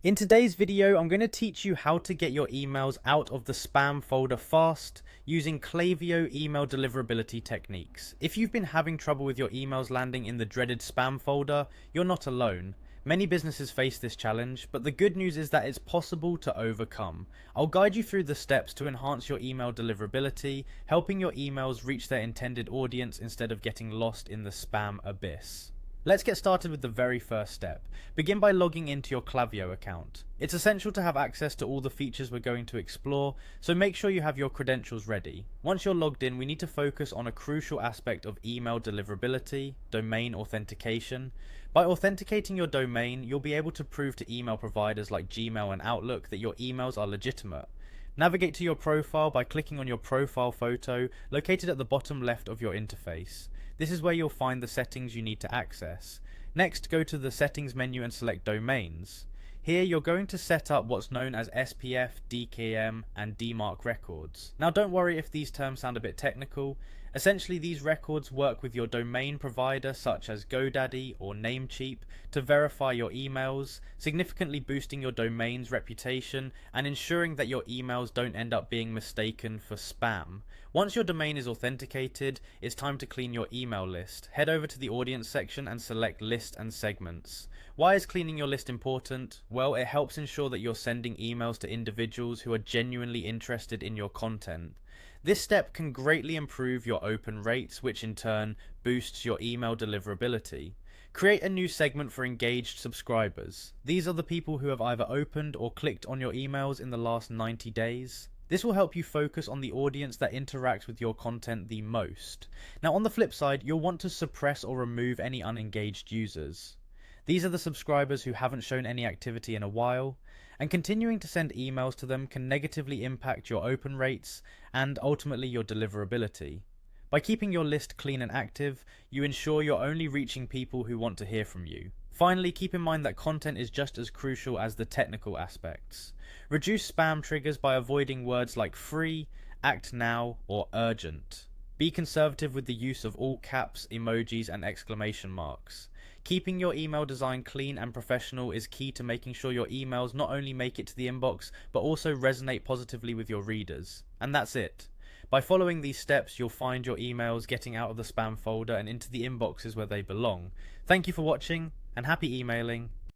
In today's video, I'm going to teach you how to get your emails out of the spam folder fast using Klaviyo email deliverability techniques. If you've been having trouble with your emails landing in the dreaded spam folder, you're not alone. Many businesses face this challenge, but the good news is that it's possible to overcome. I'll guide you through the steps to enhance your email deliverability, helping your emails reach their intended audience instead of getting lost in the spam abyss. Let's get started with the very first step. Begin by logging into your Klaviyo account. It's essential to have access to all the features we're going to explore, so make sure you have your credentials ready. Once you're logged in, we need to focus on a crucial aspect of email deliverability, domain authentication. By authenticating your domain, you'll be able to prove to email providers like Gmail and Outlook that your emails are legitimate. Navigate to your profile by clicking on your profile photo located at the bottom left of your interface. This is where you'll find the settings you need to access. Next, go to the settings menu and select domains. Here you're going to set up what's known as SPF, DKIM and DMARC records. Now don't worry if these terms sound a bit technical. Essentially, these records work with your domain provider such as GoDaddy or Namecheap to verify your emails, significantly boosting your domain's reputation and ensuring that your emails don't end up being mistaken for spam. Once your domain is authenticated, it's time to clean your email list. Head over to the audience section and select list and segments. Why is cleaning your list important? Well, it helps ensure that you're sending emails to individuals who are genuinely interested in your content. This step can greatly improve your open rates, which in turn boosts your email deliverability. Create a new segment for engaged subscribers. These are the people who have either opened or clicked on your emails in the last 90 days. This will help you focus on the audience that interacts with your content the most. Now on the flip side, you'll want to suppress or remove any unengaged users. These are the subscribers who haven't shown any activity in a while, and continuing to send emails to them can negatively impact your open rates and ultimately your deliverability. By keeping your list clean and active, you ensure you're only reaching people who want to hear from you. Finally, keep in mind that content is just as crucial as the technical aspects. Reduce spam triggers by avoiding words like free, act now, or urgent. Be conservative with the use of all caps, emojis, and exclamation marks. Keeping your email design clean and professional is key to making sure your emails not only make it to the inbox, but also resonate positively with your readers. And that's it. By following these steps, you'll find your emails getting out of the spam folder and into the inboxes where they belong. Thank you for watching, and happy emailing.